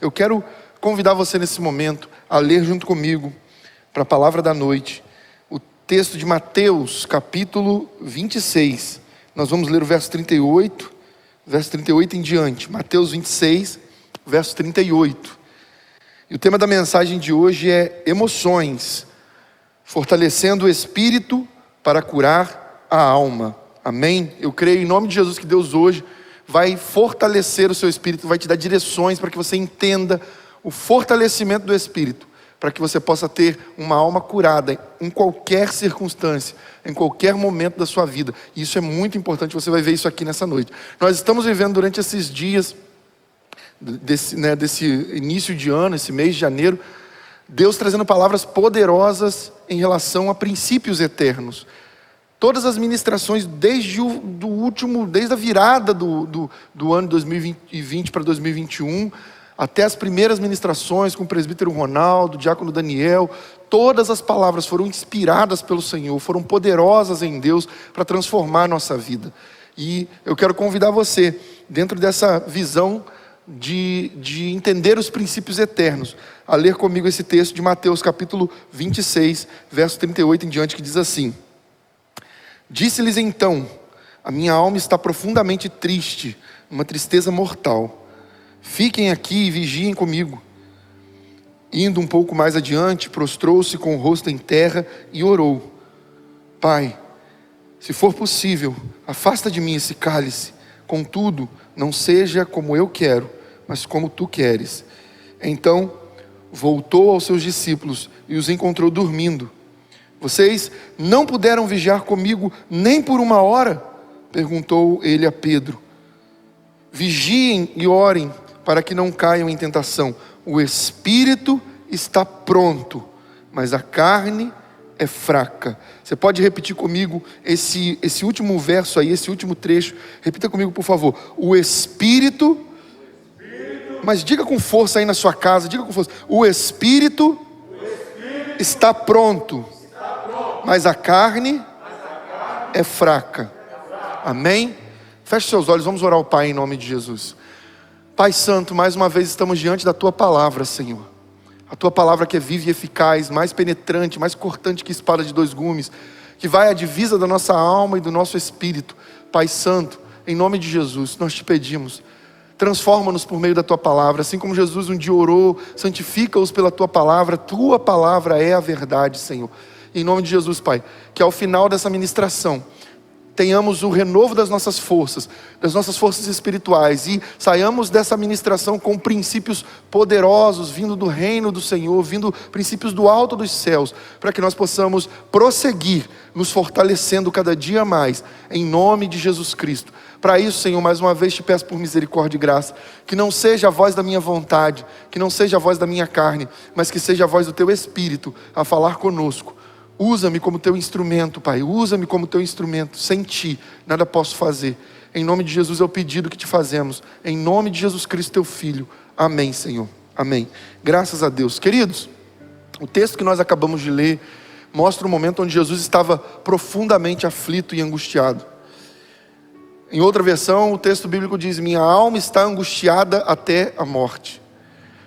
Eu quero convidar você nesse momento a ler junto comigo, para a palavra da noite, o texto de Mateus, capítulo 26. Nós vamos ler o verso 38 em diante. Mateus 26, verso 38. E o tema da mensagem de hoje é emoções, fortalecendo o espírito para curar a alma. Amém? Eu creio em nome de Jesus que Deus hoje vai fortalecer o seu espírito, vai te dar direções para que você entenda o fortalecimento do espírito, para que você possa ter uma alma curada em qualquer circunstância, em qualquer momento da sua vida. E isso é muito importante, você vai ver isso aqui nessa noite. Nós estamos vivendo durante esses dias, desse início de ano, esse mês de janeiro, Deus trazendo palavras poderosas em relação a princípios eternos. Todas as ministrações, desde a virada do ano 2020 para 2021, até as primeiras ministrações com o presbítero Ronaldo, o diácono Daniel, todas as palavras foram inspiradas pelo Senhor, foram poderosas em Deus para transformar a nossa vida. E eu quero convidar você, dentro dessa visão de entender os princípios eternos, a ler comigo esse texto de Mateus capítulo 26, verso 38 em diante, que diz assim: Disse-lhes então: a minha alma está profundamente triste, uma tristeza mortal. Fiquem aqui e vigiem comigo. Indo um pouco mais adiante, prostrou-se com o rosto em terra e orou: Pai, se for possível, afasta de mim esse cálice. Contudo, não seja como eu quero, mas como tu queres. Então voltou aos seus discípulos e os encontrou dormindo. Vocês não puderam vigiar comigo nem por uma hora? Perguntou ele a Pedro. Vigiem e orem, para que não caiam em tentação. O espírito está pronto, mas a carne é fraca. Você pode repetir comigo esse último verso aí, esse último trecho? Repita comigo, por favor. O espírito, mas diga com força aí na sua casa, diga com força. O espírito está pronto, mas a carne é fraca. Amém? Feche seus olhos, vamos orar ao Pai em nome de Jesus. Pai Santo, mais uma vez estamos diante da Tua Palavra, Senhor. A Tua Palavra que é viva e eficaz, mais penetrante, mais cortante que espada de dois gumes, que vai à divisa da nossa alma e do nosso espírito. Pai Santo, em nome de Jesus, nós te pedimos, transforma-nos por meio da Tua Palavra, assim como Jesus um dia orou, santifica-os pela Tua Palavra é a verdade, Senhor. Em nome de Jesus, Pai, que ao final dessa ministração, tenhamos o renovo das nossas forças espirituais, e saiamos dessa ministração com princípios poderosos, vindo do reino do Senhor, vindo princípios do alto dos céus, para que nós possamos prosseguir, nos fortalecendo cada dia mais, em nome de Jesus Cristo. Para isso, Senhor, mais uma vez te peço por misericórdia e graça, que não seja a voz da minha vontade, que não seja a voz da minha carne, mas que seja a voz do Teu Espírito a falar conosco. Usa-me como Teu instrumento, Pai, usa-me como Teu instrumento. Sem Ti, nada posso fazer. Em nome de Jesus é o pedido que Te fazemos. Em nome de Jesus Cristo, Teu Filho. Amém, Senhor. Amém. Graças a Deus. Queridos, o texto que nós acabamos de ler mostra um momento onde Jesus estava profundamente aflito e angustiado. Em outra versão, o texto bíblico diz: minha alma está angustiada até a morte.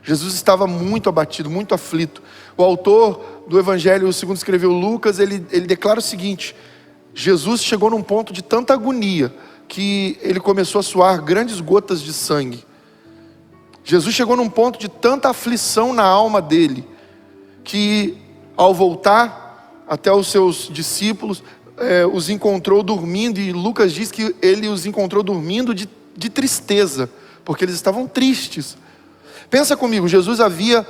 Jesus estava muito abatido, muito aflito. O autor do Evangelho, segundo escreveu Lucas, ele declara o seguinte: Jesus chegou num ponto de tanta agonia que ele começou a suar grandes gotas de sangue. Jesus chegou num ponto de tanta aflição na alma dele, que ao voltar até os seus discípulos, os encontrou dormindo, e Lucas diz que ele os encontrou dormindo de tristeza, porque eles estavam tristes. Pensa comigo, Jesus havia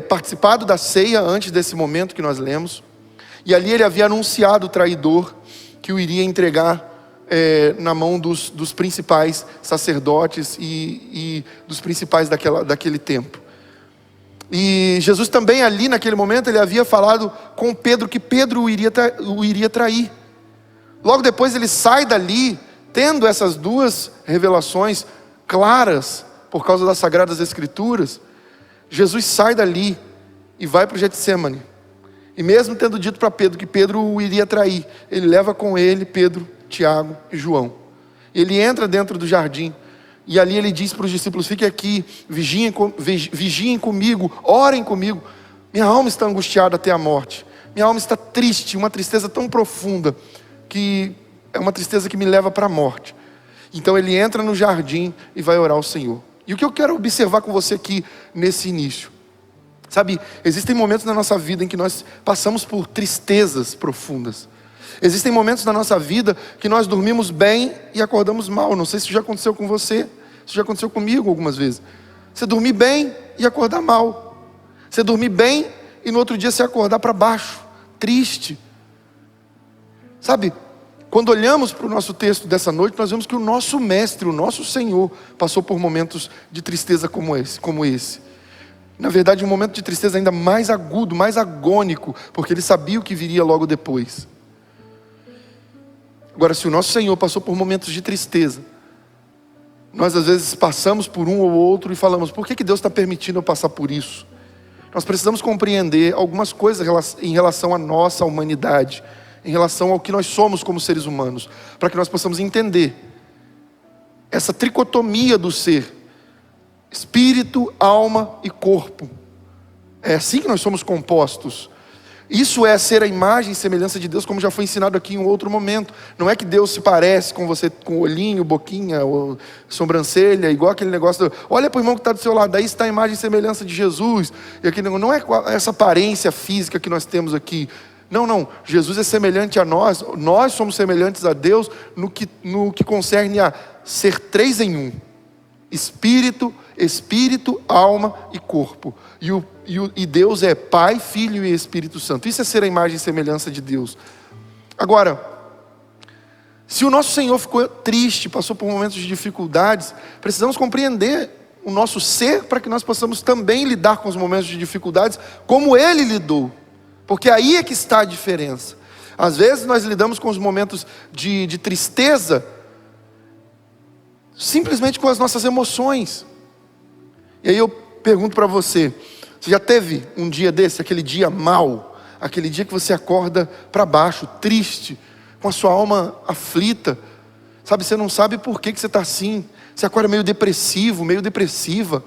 participado da ceia antes desse momento que nós lemos, e ali ele havia anunciado o traidor que o iria entregar na mão dos principais sacerdotes e dos principais daquele tempo. E Jesus também ali naquele momento ele havia falado com Pedro que Pedro o iria trair. Logo depois ele sai dali tendo essas duas revelações claras por causa das Sagradas Escrituras. Jesus sai dali e vai para o Getsemane. E mesmo tendo dito para Pedro que Pedro o iria trair, ele leva com ele Pedro, Tiago e João. Ele entra dentro do jardim E ali ele diz para os discípulos: fiquem aqui, vigiem comigo, orem comigo. Minha alma está angustiada até a morte. Minha alma está triste, uma tristeza tão profunda, que é uma tristeza que me leva para a morte. Então ele entra no jardim e vai orar ao Senhor. E o que eu quero observar com você aqui nesse início? Sabe, existem momentos na nossa vida em que nós passamos por tristezas profundas. Existem momentos na nossa vida que nós dormimos bem e acordamos mal. Não sei se isso já aconteceu com você, isso já aconteceu comigo algumas vezes. Você dormir bem e acordar mal. Você dormir bem e no outro dia você acordar para baixo, triste. Sabe, quando olhamos para o nosso texto dessa noite, nós vemos que o nosso mestre, o nosso Senhor, passou por momentos de tristeza como esse. Na verdade, um momento de tristeza ainda mais agudo, mais agônico, porque ele sabia o que viria logo depois. Agora, se o nosso Senhor passou por momentos de tristeza, nós às vezes passamos por um ou outro e falamos: por que Deus está permitindo eu passar por isso? Nós precisamos compreender algumas coisas em relação à nossa humanidade, em relação ao que nós somos como seres humanos, para que nós possamos entender essa tricotomia do ser: espírito, alma e corpo. É assim que nós somos compostos. Isso é ser a imagem e semelhança de Deus, como já foi ensinado aqui em um outro momento. Não é que Deus se parece com você, com olhinho, boquinha, ou sobrancelha, igual aquele negócio olha para o irmão que está do seu lado, aí está a imagem e semelhança de Jesus. E aquele negócio, não é essa aparência física que nós temos aqui. Não, Jesus é semelhante a nós. Nós somos semelhantes a Deus no que concerne a ser 3 em 1. Espírito, alma e corpo. E Deus é Pai, Filho e Espírito Santo. Isso é ser a imagem e semelhança de Deus. Agora, se o nosso Senhor ficou triste, passou por momentos de dificuldades, precisamos compreender o nosso ser para que nós possamos também lidar com os momentos de dificuldades como Ele lidou. Porque aí é que está a diferença. Às vezes nós lidamos com os momentos de tristeza simplesmente com as nossas emoções. E aí eu pergunto para você: você já teve um dia desse, aquele dia mau, aquele dia que você acorda para baixo, triste, com a sua alma aflita, sabe, você não sabe por que você está assim, você acorda meio depressivo, meio depressiva.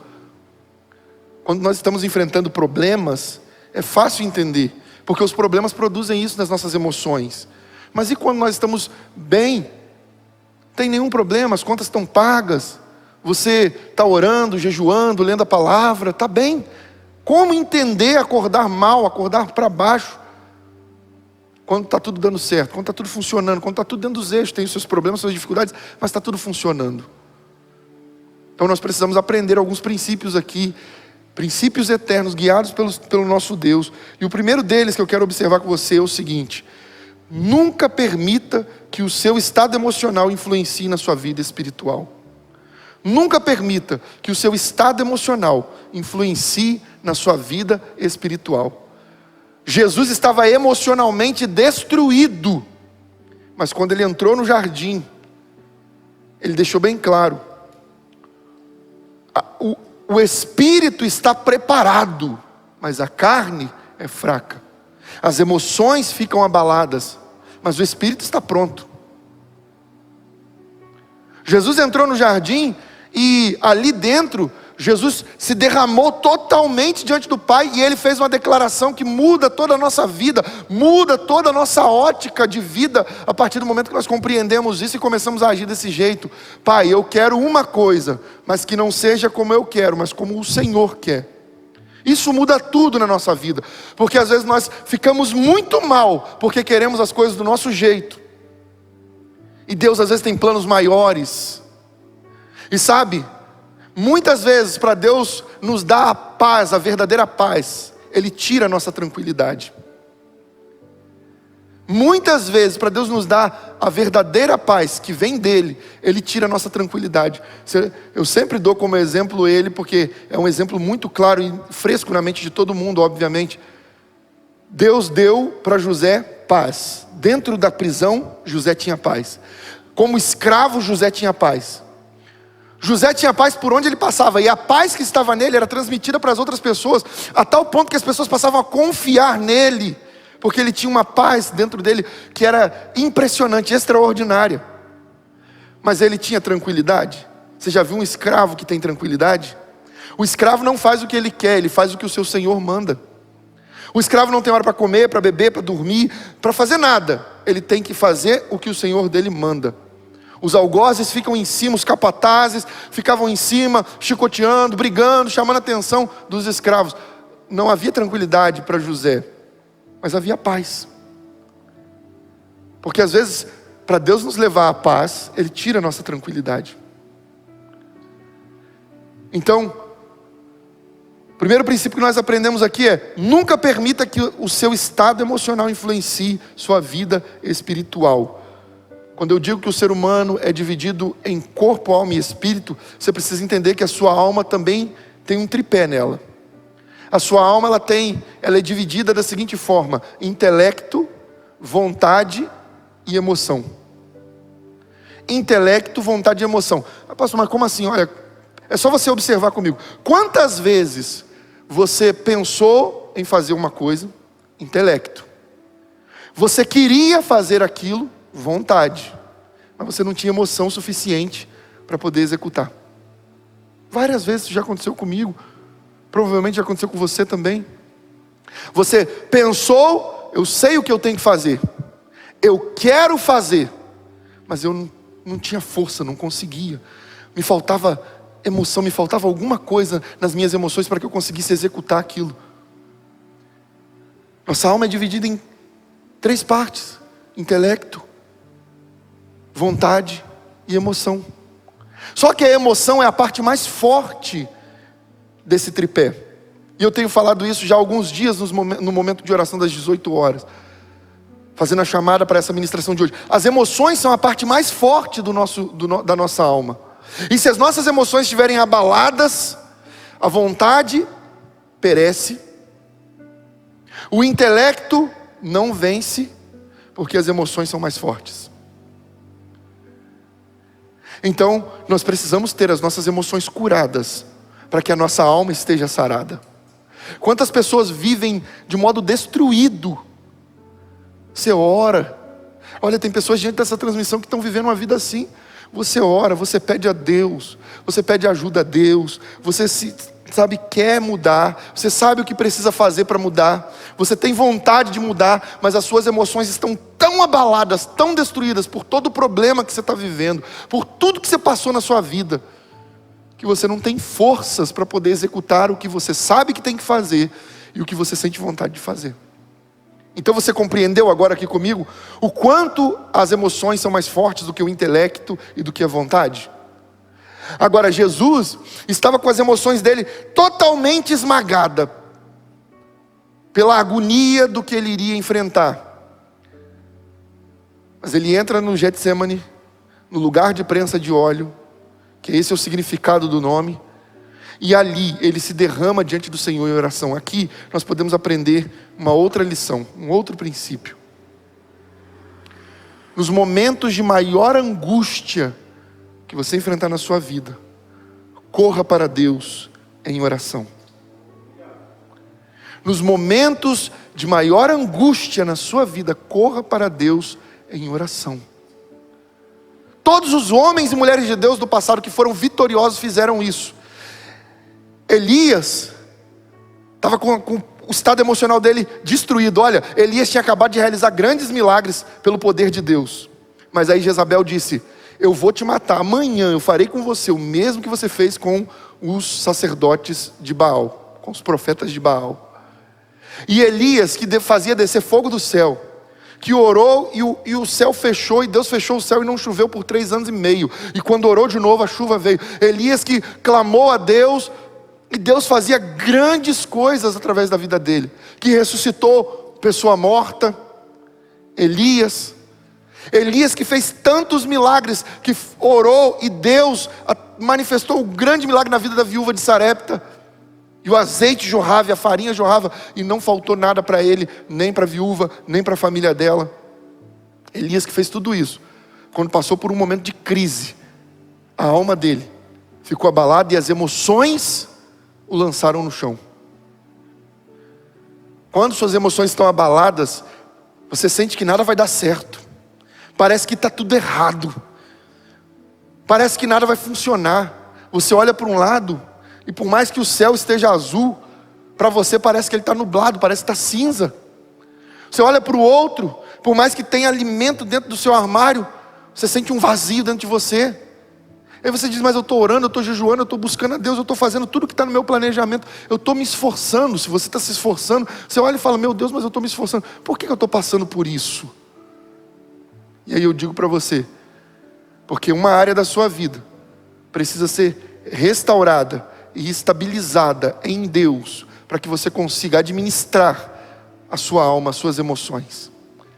Quando nós estamos enfrentando problemas, é fácil entender, porque os problemas produzem isso nas nossas emoções. Mas e quando nós estamos bem? Não tem nenhum problema, as contas estão pagas, você está orando, jejuando, lendo a palavra, está bem. Como entender acordar mal, acordar para baixo, quando está tudo dando certo, quando está tudo funcionando, quando está tudo dentro dos eixos, tem os seus problemas, suas dificuldades, mas está tudo funcionando? Então nós precisamos aprender alguns princípios aqui, princípios eternos, guiados pelo nosso Deus. E o primeiro deles que eu quero observar com você é o seguinte: nunca permita que o seu estado emocional influencie na sua vida espiritual. Nunca permita que o seu estado emocional influencie na sua vida espiritual. Jesus estava emocionalmente destruído, mas quando ele entrou no jardim, ele deixou bem claro: o espírito está preparado, mas a carne é fraca. As emoções ficam abaladas, mas o espírito está pronto. Jesus entrou no jardim e ali dentro, Jesus se derramou totalmente diante do Pai, e Ele fez uma declaração que muda toda a nossa vida, muda toda a nossa ótica de vida, a partir do momento que nós compreendemos isso e começamos a agir desse jeito. Pai, eu quero uma coisa, mas que não seja como eu quero, mas como o Senhor quer. Isso muda tudo na nossa vida, porque às vezes nós ficamos muito mal, porque queremos as coisas do nosso jeito, e Deus às vezes tem planos maiores. E sabe, muitas vezes para Deus nos dar a paz, a verdadeira paz, Ele tira a nossa tranquilidade. Muitas vezes para Deus nos dar a verdadeira paz que vem dEle, Ele tira a nossa tranquilidade. Eu sempre dou como exemplo Ele, porque é um exemplo muito claro e fresco na mente de todo mundo, obviamente. Deus deu para José paz. Dentro da prisão, José tinha paz. Como escravo, José tinha paz. José tinha paz por onde ele passava, e a paz que estava nele era transmitida para as outras pessoas, a tal ponto que as pessoas passavam a confiar nele, porque ele tinha uma paz dentro dele que era impressionante, extraordinária. Mas ele tinha tranquilidade? Você já viu um escravo que tem tranquilidade? O escravo não faz o que ele quer, ele faz o que o seu senhor manda. O escravo não tem hora para comer, para beber, para dormir, para fazer nada. Ele tem que fazer o que o senhor dele manda. Os algozes ficam em cima, os capatazes ficavam em cima, chicoteando, brigando, chamando a atenção dos escravos. Não havia tranquilidade para José, mas havia paz. Porque às vezes, para Deus nos levar à paz, Ele tira a nossa tranquilidade. Então, o primeiro princípio que nós aprendemos aqui é: nunca permita que o seu estado emocional influencie sua vida espiritual. Quando eu digo que o ser humano é dividido em corpo, alma e espírito, você precisa entender que a sua alma também tem um tripé nela. A sua alma ela é dividida da seguinte forma: intelecto, vontade e emoção. Intelecto, vontade e emoção. Pastor, mas como assim? Olha, é só você observar comigo. Quantas vezes você pensou em fazer uma coisa? Intelecto. Você queria fazer aquilo? Vontade. Mas você não tinha emoção suficiente para poder executar. Várias vezes isso já aconteceu comigo. Provavelmente já aconteceu com você também. Você pensou: eu sei o que eu tenho que fazer, eu quero fazer, mas eu não tinha força, não conseguia. Me faltava emoção, me faltava alguma coisa nas minhas emoções para que eu conseguisse executar aquilo. Nossa alma é dividida em 3 partes: intelecto, vontade e emoção. Só que a emoção é a parte mais forte desse tripé. E eu tenho falado isso já há alguns dias no momento de oração das 18 horas, fazendo a chamada para essa ministração de hoje. As emoções são a parte mais forte da nossa alma. E se as nossas emoções estiverem abaladas, a vontade perece, o intelecto não vence, porque as emoções são mais fortes. Então, nós precisamos ter as nossas emoções curadas, para que a nossa alma esteja sarada. Quantas pessoas vivem de modo destruído? Você ora. Olha, tem pessoas diante dessa transmissão que estão vivendo uma vida assim. Você ora, você pede a Deus, você pede ajuda a Deus, você quer mudar, você sabe o que precisa fazer para mudar, você tem vontade de mudar, mas as suas emoções estão tão abaladas, tão destruídas por todo o problema que você está vivendo, por tudo que você passou na sua vida, que você não tem forças para poder executar o que você sabe que tem que fazer e o que você sente vontade de fazer. Então você compreendeu agora aqui comigo o quanto as emoções são mais fortes do que o intelecto e do que a vontade? Agora, Jesus estava com as emoções dele totalmente esmagada pela agonia do que ele iria enfrentar. Mas ele entra no Getsemane, no lugar de prensa de óleo, que esse é o significado do nome, e ali ele se derrama diante do Senhor em oração. Aqui nós podemos aprender uma outra lição, um outro princípio. Nos momentos de maior angústia que você enfrentar na sua vida, corra para Deus em oração. Nos momentos de maior angústia na sua vida, corra para Deus em oração. Todos os homens e mulheres de Deus do passado que foram vitoriosos fizeram isso. Elias estava com o estado emocional dele destruído. Olha, Elias tinha acabado de realizar grandes milagres pelo poder de Deus. Mas aí Jezabel disse: eu vou te matar, amanhã eu farei com você o mesmo que você fez com os sacerdotes de Baal, com os profetas de Baal. E Elias, que fazia descer fogo do céu, que orou e o céu fechou, e Deus fechou o céu e não choveu por 3 anos e meio, e quando orou de novo a chuva veio. Elias que clamou a Deus, e Deus fazia grandes coisas através da vida dele, que ressuscitou pessoa morta. Elias que fez tantos milagres, que orou e Deus manifestou um grande milagre na vida da viúva de Sarepta, e o azeite jorrava e a farinha jorrava, e não faltou nada para ele, nem para a viúva, nem para a família dela. Elias que fez tudo isso, quando passou por um momento de crise, a alma dele ficou abalada e as emoções o lançaram no chão. Quando suas emoções estão abaladas, você sente que nada vai dar certo, parece que está tudo errado, Parece que nada vai funcionar. Você olha para um lado, e por mais que o céu esteja azul, para você parece que ele está nublado, parece que está cinza. Você olha para o outro, por mais que tenha alimento dentro do seu armário, você sente um vazio dentro de você. Aí você diz, mas eu estou orando, eu estou jejuando, eu estou buscando a Deus, eu estou fazendo tudo que está no meu planejamento, eu estou me esforçando. Se você está se esforçando, você olha e fala, meu Deus, mas eu estou me esforçando, por que eu estou passando por isso? E aí eu digo para você, porque uma área da sua vida precisa ser restaurada e estabilizada em Deus, para que você consiga administrar a sua alma, as suas emoções.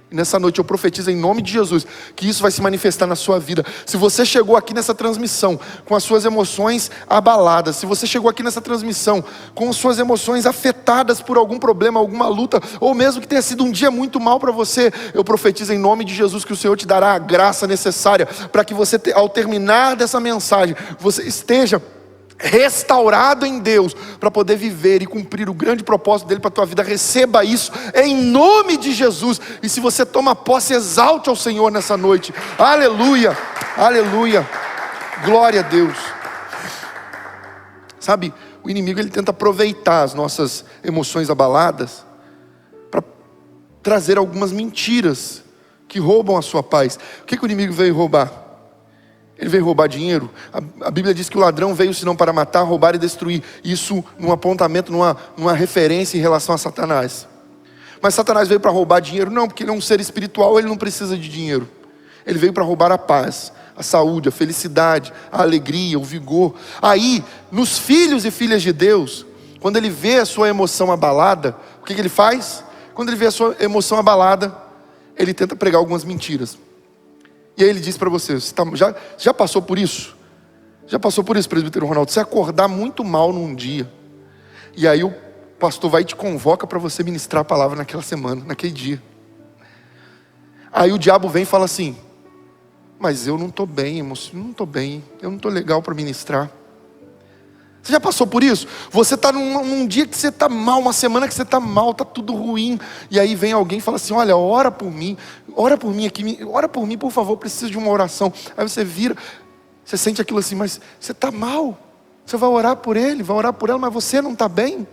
E nessa noite eu profetizo em nome de Jesus que isso vai se manifestar na sua vida. Se você chegou aqui nessa transmissão com as suas emoções abaladas, se você chegou aqui nessa transmissão com as suas emoções afetadas por algum problema, alguma luta, ou mesmo que tenha sido um dia muito mal para você, eu profetizo em nome de Jesus que o Senhor te dará a graça necessária para que você, ao terminar dessa mensagem, você esteja restaurado em Deus, para poder viver e cumprir o grande propósito dele para a tua vida. Receba isso em nome de Jesus. E se você toma posse, exalte ao Senhor nessa noite. Aleluia, aleluia, glória a Deus. Sabe, o inimigo ele tenta aproveitar as nossas emoções abaladas para trazer algumas mentiras que roubam a sua paz. O que o inimigo veio roubar? Ele veio roubar dinheiro. A Bíblia diz que o ladrão veio senão para matar, roubar e destruir. Isso num apontamento, numa referência em relação a Satanás. Mas Satanás veio para roubar dinheiro? Não, porque ele é um ser espiritual, ele não precisa de dinheiro. Ele veio para roubar a paz, a saúde, a felicidade, a alegria, o vigor. Aí, nos filhos e filhas de Deus, quando ele vê a sua emoção abalada, o que ele faz? Quando ele vê a sua emoção abalada, ele tenta pregar algumas mentiras. E aí ele diz para você, já passou por isso? Já passou por isso, presbítero Ronaldo? Você acordar muito mal num dia, e aí o pastor vai e te convoca para você ministrar a palavra naquela semana, naquele dia. Aí o diabo vem e fala assim, mas eu não estou bem, não estou bem, eu não estou legal para ministrar. Você já passou por isso? Você está num dia que você está mal, uma semana que você está mal, está tudo ruim. E aí vem alguém e fala assim, olha, ora por mim aqui, ora por mim, por favor, preciso de uma oração. Aí você vira, você sente aquilo assim, mas você está mal. Você vai orar por ele, vai orar por ela, mas você não está bem.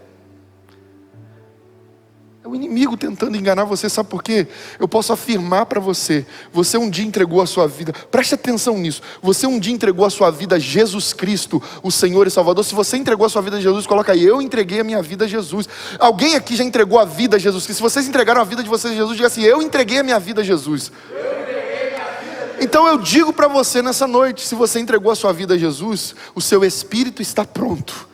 É o inimigo tentando enganar você, sabe por quê? Eu posso afirmar para você, você um dia entregou a sua vida, preste atenção nisso, você um dia entregou a sua vida a Jesus Cristo, o Senhor e Salvador. Se você entregou a sua vida a Jesus, coloca aí, eu entreguei a minha vida a Jesus. Alguém aqui já entregou a vida a Jesus Cristo? Se vocês entregaram a vida de vocês a Jesus, diga assim, eu entreguei a minha vida a Jesus. Então eu digo para você nessa noite, se você entregou a sua vida a Jesus, o seu espírito está pronto.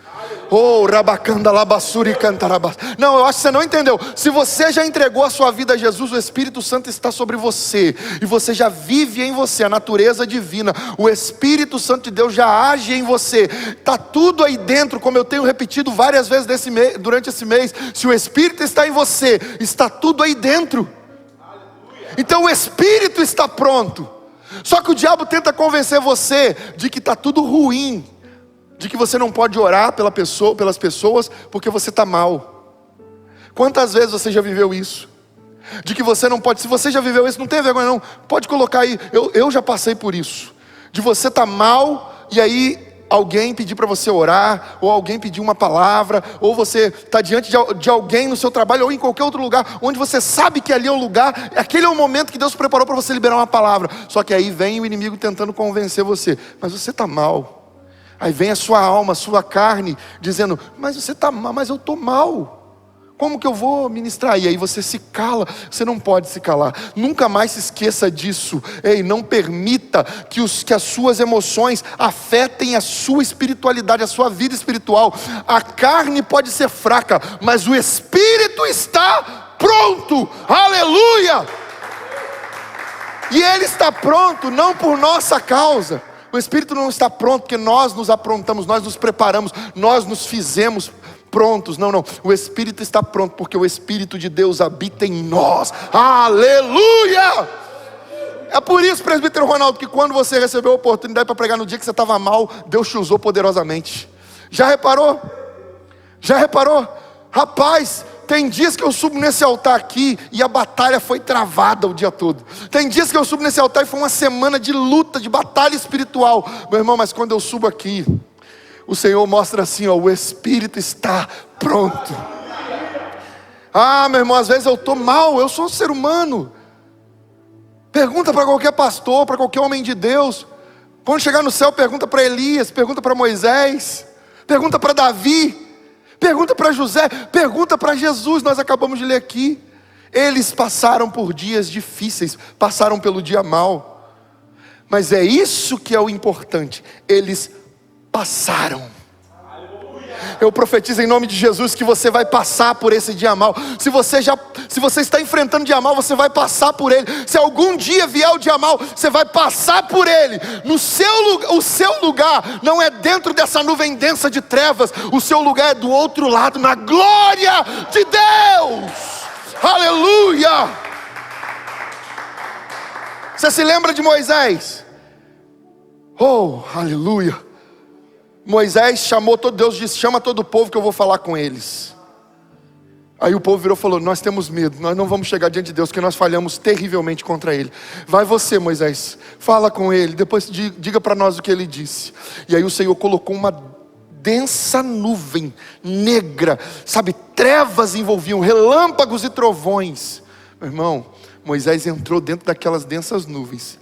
Oh, rabacanda labassuri cantarabas. Não, eu acho que você não entendeu. Se você já entregou a sua vida a Jesus, o Espírito Santo está sobre você, e você já vive em você a natureza divina. O Espírito Santo de Deus já age em você. Está tudo aí dentro, como eu tenho repetido várias vezes durante esse mês. Se o Espírito está em você, está tudo aí dentro. Então o Espírito está pronto. Só que o diabo tenta convencer você de que está tudo ruim, de que você não pode orar pelas pessoas porque você está mal. Quantas vezes você já viveu isso? De que você não pode, se você já viveu isso, não tem vergonha não, pode colocar aí, eu já passei por isso. De você estar mal, e aí alguém pedir para você orar, ou alguém pedir uma palavra, ou você está diante de alguém no seu trabalho, ou em qualquer outro lugar, onde você sabe que ali é o lugar, aquele é o momento que Deus preparou para você liberar uma palavra. Só que aí vem o inimigo tentando convencer você, mas você está mal. Aí vem a sua alma, a sua carne, dizendo, mas você está mal, mas eu estou mal. Como que eu vou ministrar? E aí você se cala, você não pode se calar. Nunca mais se esqueça disso. Ei, não permita que as suas emoções afetem a sua espiritualidade, a sua vida espiritual. A carne pode ser fraca, mas o Espírito está pronto. Aleluia! E Ele está pronto não por nossa causa. O Espírito não está pronto porque nós nos aprontamos, nós nos preparamos, nós nos fizemos prontos. Não, o Espírito está pronto porque o Espírito de Deus habita em nós. Aleluia! É por isso, presbítero Ronaldo, que quando você recebeu a oportunidade para pregar no dia que você estava mal, Deus te usou poderosamente. Já reparou? Já reparou? Rapaz, Tem dias que eu subo nesse altar aqui e a batalha foi travada o dia todo. Tem dias que eu subo nesse altar e foi uma semana de luta, de batalha espiritual. Meu irmão, mas quando eu subo aqui, o Senhor mostra assim, ó, o Espírito está pronto. Ah, meu irmão, às vezes eu estou mal, eu sou um ser humano. Pergunta para qualquer pastor, para qualquer homem de Deus. Quando chegar no céu, pergunta para Elias, pergunta para Moisés, pergunta para Davi, pergunta para José, pergunta para Jesus. Nós acabamos de ler aqui. Eles passaram por dias difíceis, passaram pelo dia mau. Mas é isso que é o importante. Eles passaram. Eu profetizo em nome de Jesus que você vai passar por esse dia mal. Se você está enfrentando dia mal, você vai passar por ele. Se algum dia vier o dia mal, você vai passar por ele. O seu lugar não é dentro dessa nuvem densa de trevas. O seu lugar é do outro lado, na glória de Deus. Aleluia! Você se lembra de Moisés? Oh, aleluia! Moisés chamou todo, Deus disse, chama todo o povo que eu vou falar com eles. Aí o povo virou e falou, nós temos medo, nós não vamos chegar diante de Deus, porque nós falhamos terrivelmente contra ele. Vai você, Moisés, fala com ele, depois diga para nós o que ele disse. E aí o Senhor colocou uma densa nuvem negra, sabe, trevas envolviam, relâmpagos e trovões. Meu irmão, Moisés entrou dentro daquelas densas nuvens,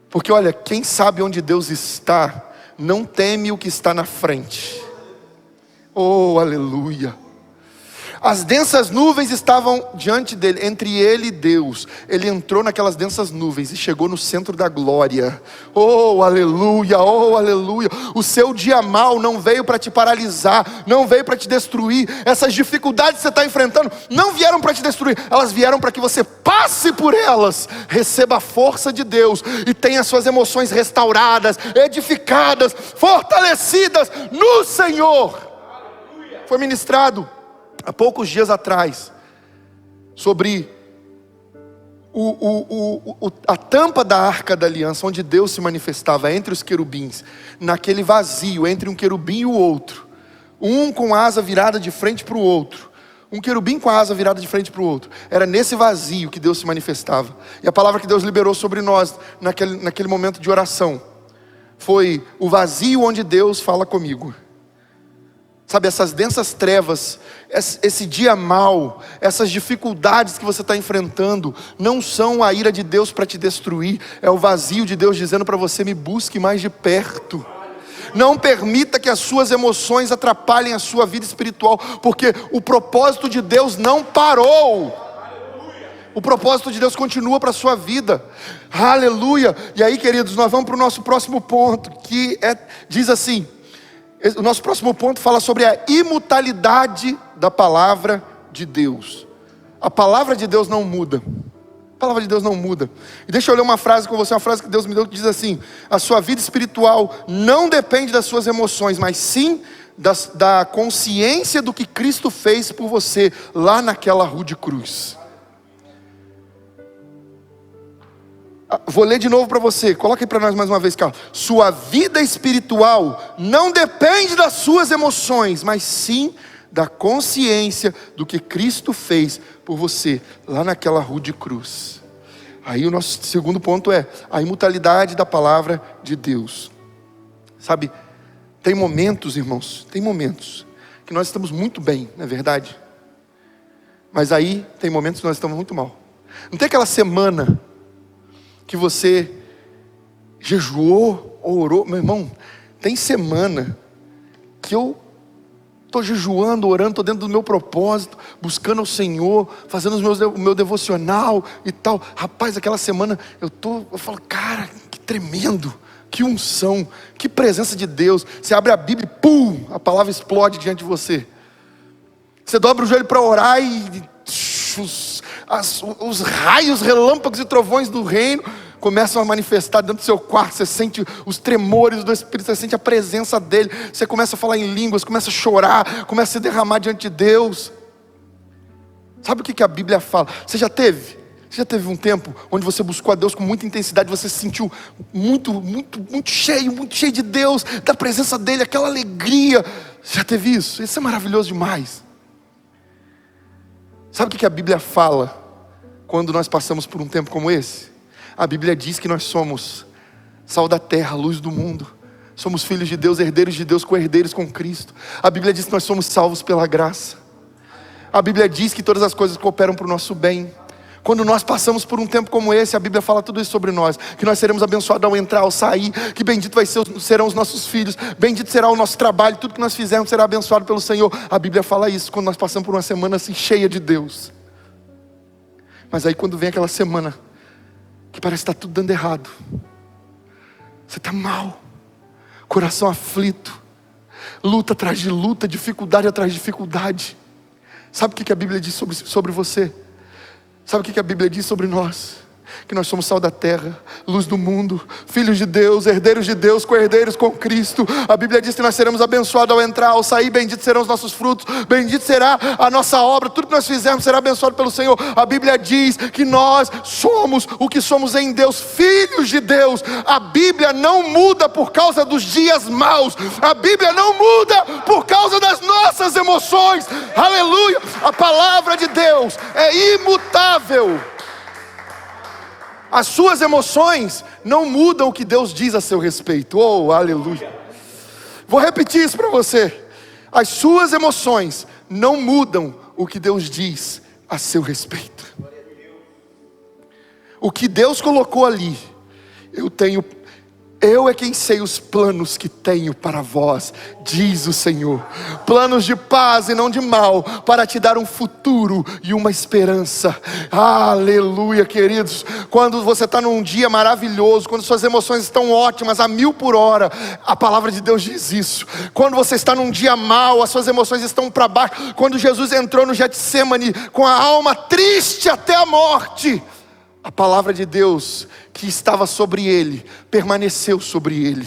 porque olha, quem sabe onde Deus está, não teme o que está na frente. Oh, aleluia. As densas nuvens estavam diante dele, entre ele e Deus. Ele entrou naquelas densas nuvens e chegou no centro da glória. Oh, aleluia, oh, aleluia. O seu dia mal não veio para te paralisar, não veio para te destruir. Essas dificuldades que você está enfrentando não vieram para te destruir, elas vieram para que você passe por elas, receba a força de Deus e tenha suas emoções restauradas, edificadas, fortalecidas no Senhor. Foi ministrado há poucos dias atrás sobre a tampa da arca da aliança, onde Deus se manifestava entre os querubins, naquele vazio entre um querubim e o outro, um com a asa virada de frente para o outro, um querubim com a asa virada de frente para o outro. Era nesse vazio que Deus se manifestava. E a palavra que Deus liberou sobre nós naquele momento de oração foi o vazio onde Deus fala comigo. Sabe, essas densas trevas, esse dia mau, essas dificuldades que você está enfrentando, não são a ira de Deus para te destruir, é o vazio de Deus dizendo para você, me busque mais de perto. Não permita que as suas emoções atrapalhem a sua vida espiritual, porque o propósito de Deus não parou. O propósito de Deus continua para a sua vida. Aleluia. E aí, queridos, nós vamos para o nosso próximo ponto, que diz assim. O nosso próximo ponto fala sobre a imutabilidade da palavra de Deus. A palavra de Deus não muda. A palavra de Deus não muda. E deixa eu ler uma frase com você, uma frase que Deus me deu, que diz assim: a sua vida espiritual não depende das suas emoções, mas sim da consciência do que Cristo fez por você lá naquela rude cruz. Vou ler de novo para você, coloca aí para nós mais uma vez, Carlos. Sua vida espiritual não depende das suas emoções, mas sim da consciência do que Cristo fez por você lá naquela rude cruz. Aí o nosso segundo ponto é a imutabilidade da palavra de Deus. Sabe, tem momentos, irmãos, tem momentos que nós estamos muito bem, não é verdade? Mas aí tem momentos que nós estamos muito mal. Não tem aquela semana que você jejuou, orou? Meu irmão, tem semana que eu estou jejuando, orando, estou dentro do meu propósito, buscando o Senhor, fazendo o meu devocional e tal. Rapaz, aquela semana eu falo, cara, que tremendo, que unção, que presença de Deus. Você abre a Bíblia e pum, a palavra explode diante de você. Você dobra o joelho para orar e os raios, relâmpagos e trovões do reino começam a manifestar dentro do seu quarto. Você sente os tremores do Espírito, você sente a presença dele, você começa a falar em línguas, começa a chorar, começa a se derramar diante de Deus. Sabe o que a Bíblia fala? Você já teve um tempo onde você buscou a Deus com muita intensidade, você se sentiu muito cheio de Deus, da presença dele, aquela alegria? Você já teve isso? Isso é maravilhoso demais. Sabe o que a Bíblia fala quando nós passamos por um tempo como esse? A Bíblia diz que nós somos sal da terra, luz do mundo. Somos filhos de Deus, herdeiros de Deus, co-herdeiros com Cristo. A Bíblia diz que nós somos salvos pela graça. A Bíblia diz que todas as coisas cooperam para o nosso bem. Quando nós passamos por um tempo como esse, a Bíblia fala tudo isso sobre nós. Que nós seremos abençoados ao entrar, ao sair. Que bendito serão os nossos filhos. Bendito será o nosso trabalho. Tudo que nós fizermos será abençoado pelo Senhor. A Bíblia fala isso quando nós passamos por uma semana assim cheia de Deus. Mas aí quando vem aquela semana que parece que está tudo dando errado. Você está mal. Coração aflito. Luta atrás de luta. Dificuldade atrás de dificuldade. Sabe o que a Bíblia diz sobre você? Sabe o que a Bíblia diz sobre nós? Que nós somos sal da terra, luz do mundo, filhos de Deus, herdeiros de Deus, co-herdeiros com Cristo. A Bíblia diz que nós seremos abençoados ao entrar, ao sair. Benditos serão os nossos frutos, bendito será a nossa obra. Tudo que nós fizermos será abençoado pelo Senhor. A Bíblia diz que nós somos o que somos em Deus, filhos de Deus. A Bíblia não muda por causa dos dias maus. A Bíblia não muda por causa das nossas emoções. Aleluia! A palavra de Deus é imutável. As suas emoções não mudam o que Deus diz a seu respeito. Oh, aleluia. Vou repetir isso para você. As suas emoções não mudam o que Deus diz a seu respeito. O que Deus colocou ali, eu é quem sei os planos que tenho para vós, diz o Senhor. Planos de paz e não de mal, para te dar um futuro e uma esperança. Aleluia, queridos. Quando você está num dia maravilhoso, quando suas emoções estão ótimas, a 1000 por hora, a palavra de Deus diz isso. Quando você está num dia mau, as suas emoções estão para baixo. Quando Jesus entrou no Getsemane, com a alma triste até a morte, a palavra de Deus que estava sobre ele, permaneceu sobre ele.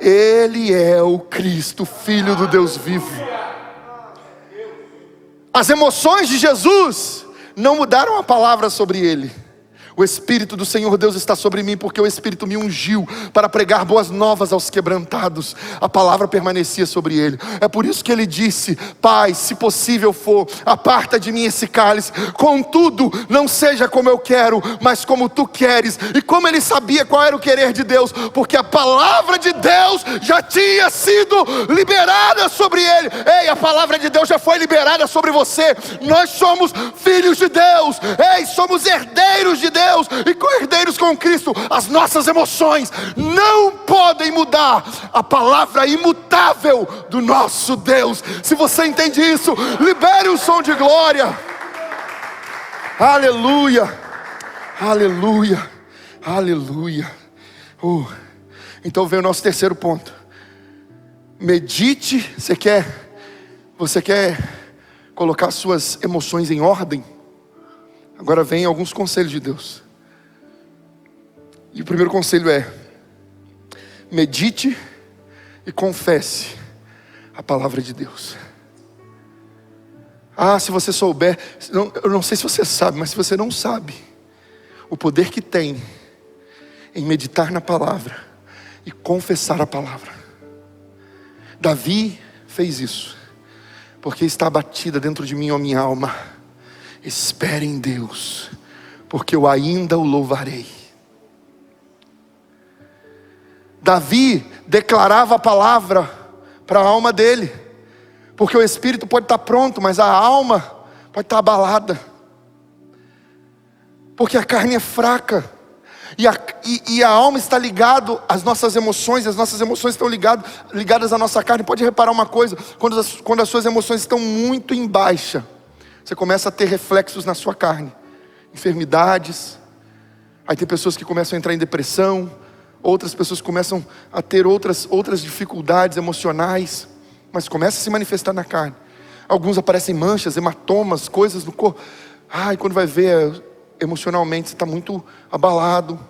Ele é o Cristo, Filho do Deus vivo. As emoções de Jesus não mudaram a palavra sobre ele. O Espírito do Senhor Deus está sobre mim, porque o Espírito me ungiu para pregar boas novas aos quebrantados. A palavra permanecia sobre ele. É por isso que ele disse: Pai, se possível for, aparta de mim esse cálice. Contudo, não seja como eu quero, mas como tu queres. E como ele sabia qual era o querer de Deus, porque a palavra de Deus já tinha sido liberada sobre ele. Ei, a palavra de Deus já foi liberada sobre você. Nós somos filhos de Deus. Ei, somos herdeiros de Deus e co-herdeiros com Cristo. As nossas emoções não podem mudar a palavra imutável do nosso Deus. Se você entende isso, libere o som de glória. Aleluia, aleluia, aleluia. Então vem o nosso terceiro ponto. Medite. Você quer colocar suas emoções em ordem? Agora vem alguns conselhos de Deus. E o primeiro conselho é: medite e confesse a palavra de Deus. Se você souber, eu não sei se você sabe, mas se você não sabe, o poder que tem em meditar na palavra e confessar a palavra. Davi fez isso, porque está abatida dentro de mim a minha alma. Espere em Deus, porque eu ainda o louvarei. Davi declarava a palavra para a alma dele, porque o espírito pode estar pronto, mas a alma pode estar abalada, porque a carne é fraca, e a alma está ligada às nossas emoções, e as nossas emoções estão ligadas à nossa carne. Pode reparar uma coisa: quando as suas emoções estão muito em baixa, você começa a ter reflexos na sua carne, enfermidades. Aí tem pessoas que começam a entrar em depressão, outras pessoas começam a ter outras dificuldades emocionais, mas começa a se manifestar na carne. Alguns aparecem manchas, hematomas, coisas no corpo. E quando vai ver, emocionalmente você está muito abalado,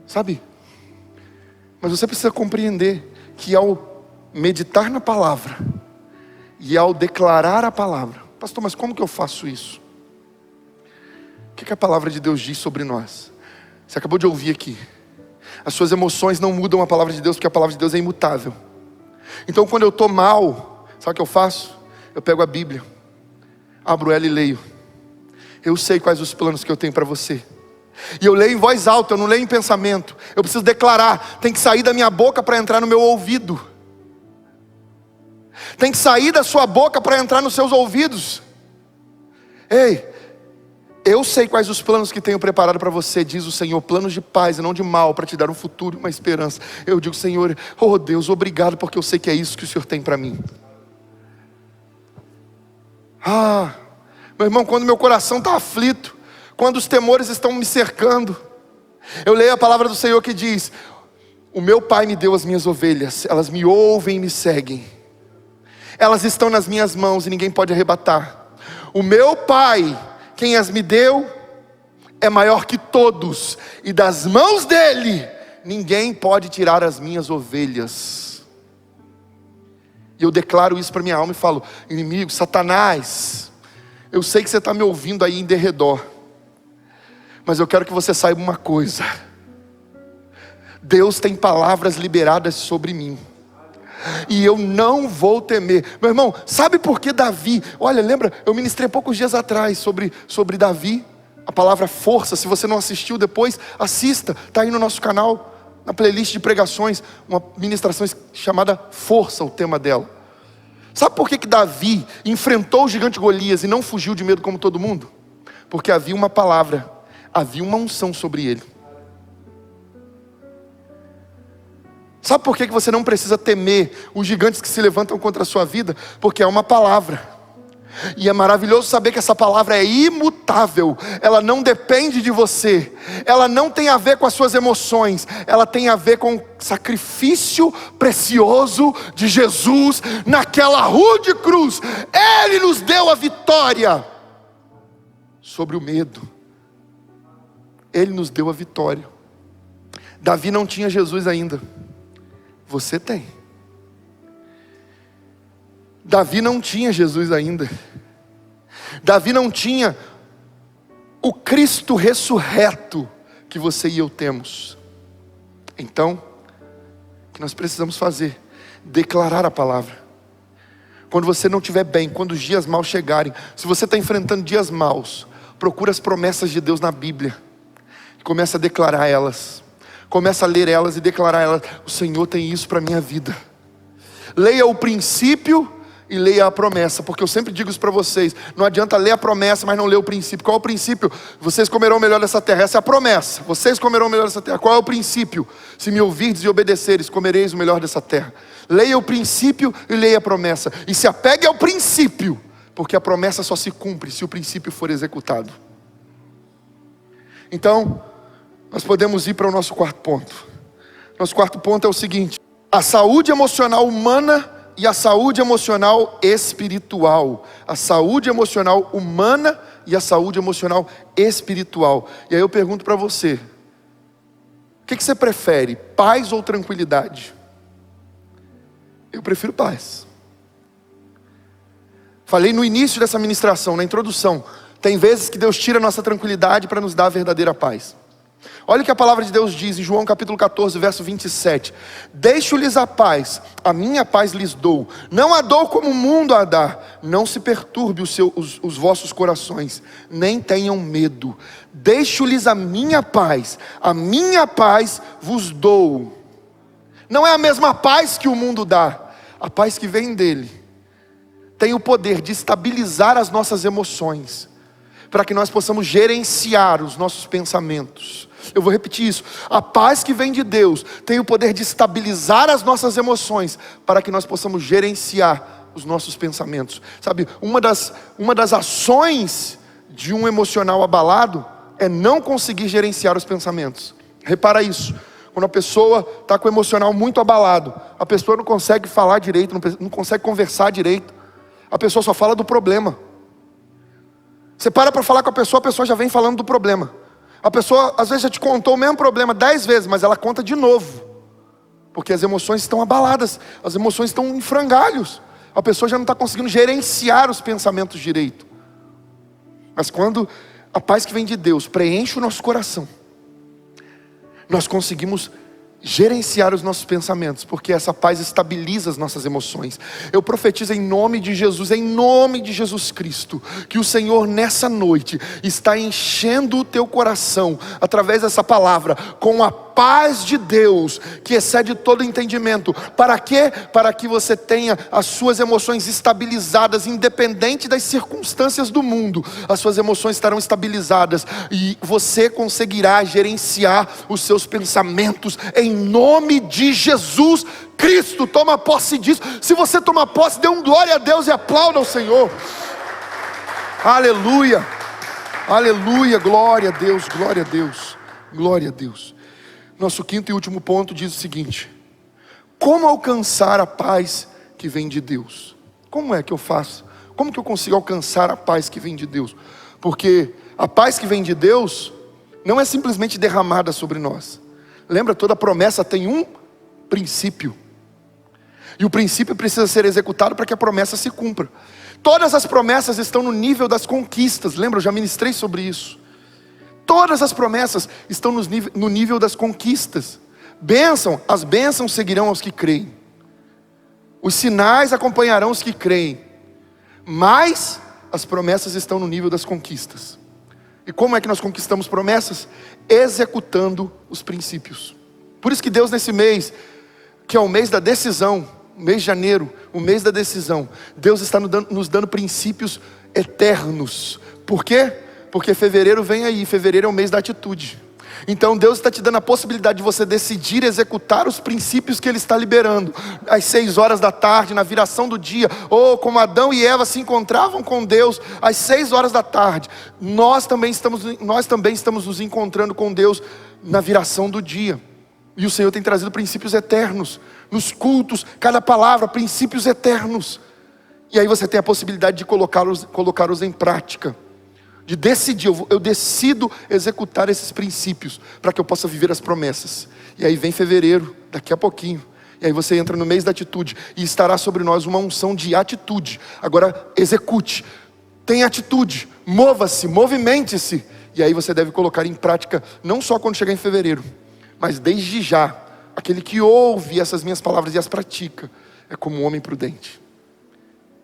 sabe? Mas você precisa compreender que ao meditar na palavra e ao declarar a palavra: pastor, mas como que eu faço isso? O que a palavra de Deus diz sobre nós? Você acabou de ouvir aqui. As suas emoções não mudam a palavra de Deus, porque a palavra de Deus é imutável. Então quando eu estou mal, sabe o que eu faço? Eu pego a Bíblia abro ela e leio. Eu sei quais os planos que eu tenho para você. E eu leio em voz alta, eu não leio em pensamento. Eu preciso declarar, tem que sair da minha boca para entrar no meu ouvido. Tem que sair da sua boca para entrar nos seus ouvidos. Ei, eu sei quais os planos que tenho preparado para você, diz o Senhor, planos de paz e não de mal, para te dar um futuro e uma esperança. Eu digo, Senhor, oh Deus, obrigado, porque eu sei que é isso que o Senhor tem para mim. Meu irmão, quando meu coração está aflito, quando os temores estão me cercando, eu leio a palavra do Senhor que diz: o meu Pai me deu as minhas ovelhas, elas me ouvem e me seguem. Elas estão nas minhas mãos e ninguém pode arrebatar. O meu Pai, quem as me deu, é maior que todos, e das mãos dele, ninguém pode tirar as minhas ovelhas. E eu declaro isso para minha alma e falo: inimigo, Satanás, eu sei que você está me ouvindo aí em derredor, mas eu quero que você saiba uma coisa: Deus tem palavras liberadas sobre mim, e eu não vou temer. Meu irmão, sabe por que Davi, olha, lembra, eu ministrei poucos dias atrás sobre Davi, a palavra força. Se você não assistiu depois, assista, está aí no nosso canal, na playlist de pregações, uma ministração chamada Força, o tema dela. Sabe por que Davi enfrentou o gigante Golias e não fugiu de medo como todo mundo? Porque havia uma palavra, havia uma unção sobre ele. Sabe por que você não precisa temer os gigantes que se levantam contra a sua vida? Porque é uma palavra. E é maravilhoso saber que essa palavra é imutável. Ela não depende de você. Ela não tem a ver com as suas emoções. Ela tem a ver com o sacrifício precioso de Jesus naquela rude cruz. Ele nos deu a vitória sobre o medo. Ele nos deu a vitória. Davi não tinha Jesus ainda. Você tem. Davi não tinha Jesus ainda. Davi não tinha o Cristo ressurreto que você e eu temos. Então, o que nós precisamos fazer? Declarar a palavra. Quando você não estiver bem, quando os dias maus chegarem, se você está enfrentando dias maus, procura as promessas de Deus na Bíblia. Começa a declarar elas. Começa a ler elas e declarar elas. O Senhor tem isso para a minha vida. Leia o princípio e leia a promessa, porque eu sempre digo isso para vocês: não adianta ler a promessa, mas não ler o princípio. Qual é o princípio? Vocês comerão o melhor dessa terra. Essa é a promessa. Vocês comerão o melhor dessa terra. Qual é o princípio? Se me ouvirdes e obedeceres, comereis o melhor dessa terra. Leia o princípio e leia a promessa. E se apegue ao princípio, porque a promessa só se cumpre se o princípio for executado. Então, nós podemos ir para o nosso quarto ponto. Nosso quarto ponto é o seguinte: a saúde emocional humana e a saúde emocional espiritual. A saúde emocional humana e a saúde emocional espiritual. E aí eu pergunto para você: o que você prefere, paz ou tranquilidade? Eu prefiro paz. Falei no início dessa ministração, na introdução, tem vezes que Deus tira a nossa tranquilidade para nos dar a verdadeira paz. Olha o que a palavra de Deus diz em João capítulo 14, verso 27. Deixo-lhes a paz, a minha paz lhes dou. Não a dou como o mundo a dá. Não se perturbe os vossos corações, nem tenham medo. Deixo-lhes a minha paz vos dou. Não é a mesma paz que o mundo dá. A paz que vem dele tem o poder de estabilizar as nossas emoções, para que nós possamos gerenciar os nossos pensamentos. Eu vou repetir isso: a paz que vem de Deus tem o poder de estabilizar as nossas emoções, para que nós possamos gerenciar os nossos pensamentos. Sabe, uma das ações de um emocional abalado é não conseguir gerenciar os pensamentos. Repara isso: quando a pessoa está com o emocional muito abalado, a pessoa não consegue falar direito, não consegue conversar direito, a pessoa só fala do problema. Você para falar com a pessoa já vem falando do problema. A pessoa às vezes já te contou o mesmo problema 10 vezes, mas ela conta de novo, porque as emoções estão abaladas, as emoções estão em frangalhos. A pessoa já não está conseguindo gerenciar os pensamentos direito. Mas quando a paz que vem de Deus preenche o nosso coração, nós conseguimos gerenciar os nossos pensamentos, porque essa paz estabiliza as nossas emoções. Eu profetizo em nome de Jesus, em nome de Jesus Cristo, que o Senhor nessa noite está enchendo o teu coração, através dessa palavra, com a paz de Deus, que excede todo entendimento. Para quê? Para que você tenha as suas emoções estabilizadas, independente das circunstâncias do mundo. As suas emoções estarão estabilizadas, e você conseguirá gerenciar os seus pensamentos, em nome de Jesus Cristo. Toma posse disso. Se você tomar posse, dê um glória a Deus e aplauda ao Senhor. Aleluia, aleluia, glória a Deus, glória a Deus, glória a Deus. Nosso quinto e último ponto diz o seguinte: como alcançar a paz que vem de Deus? Como é que eu faço? Como que eu consigo alcançar a paz que vem de Deus? Porque a paz que vem de Deus não é simplesmente derramada sobre nós. Lembra, toda promessa tem um princípio, e o princípio precisa ser executado para que a promessa se cumpra. Todas as promessas estão no nível das conquistas. Lembra, eu já ministrei sobre isso. Todas as promessas estão no nível das conquistas. As bênçãos seguirão aos que creem. Os sinais acompanharão os que creem. Mas as promessas estão no nível das conquistas. E como é que nós conquistamos promessas? Executando os princípios. Por isso que Deus, nesse mês, que é o mês da decisão, o mês de janeiro, o mês da decisão, Deus está nos dando princípios eternos. Por quê? Porque fevereiro vem aí, fevereiro é o mês da atitude. Então Deus está te dando a possibilidade de você decidir executar os princípios que Ele está liberando. Às 6 horas da tarde, na viração do dia, ou como Adão e Eva se encontravam com Deus, às 6 horas da tarde, nós também estamos nos encontrando com Deus na viração do dia. E o Senhor tem trazido princípios eternos, nos cultos, cada palavra, princípios eternos. E aí você tem a possibilidade de colocá-los em prática. De decidir, eu decido executar esses princípios, para que eu possa viver as promessas. E aí vem fevereiro, daqui a pouquinho, e aí você entra no mês da atitude, e estará sobre nós uma unção de atitude. Agora execute, tenha atitude, mova-se, movimente-se. E aí você deve colocar em prática, não só quando chegar em fevereiro, mas desde já. Aquele que ouve essas minhas palavras e as pratica, é como um homem prudente.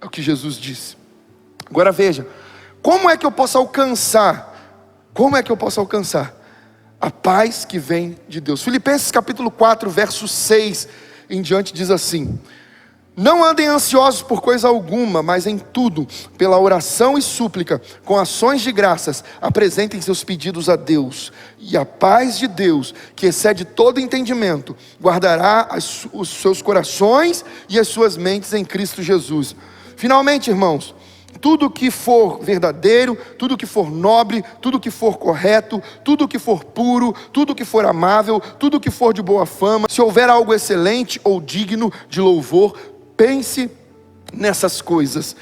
É o que Jesus disse. Agora veja, como é que eu posso alcançar? Como é que eu posso alcançar a paz que vem de Deus? Filipenses capítulo 4, verso 6 em diante diz assim: não andem ansiosos por coisa alguma, mas em tudo, pela oração e súplica, com ações de graças, apresentem seus pedidos a Deus. E a paz de Deus, que excede todo entendimento, guardará os seus corações e as suas mentes em Cristo Jesus. Finalmente, irmãos, tudo que for verdadeiro, tudo que for nobre, tudo que for correto, tudo que for puro, tudo que for amável, tudo que for de boa fama, se houver algo excelente ou digno de louvor, pense nessas coisas.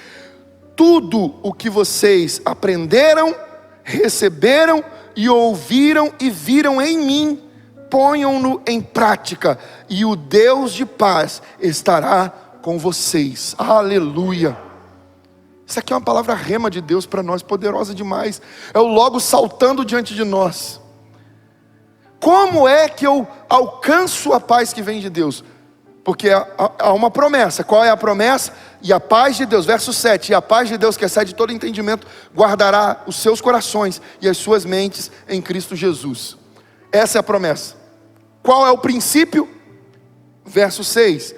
Tudo o que vocês aprenderam, receberam e ouviram e viram em mim, ponham-no em prática, e o Deus de paz estará com vocês. Aleluia. Isso aqui é uma palavra rema de Deus para nós, poderosa demais. É o Logos saltando diante de nós. Como é que eu alcanço a paz que vem de Deus? Porque há uma promessa. Qual é a promessa? E a paz de Deus, verso 7, e a paz de Deus que excede todo entendimento, guardará os seus corações e as suas mentes em Cristo Jesus. Essa é a promessa. Qual é o princípio? Verso 6,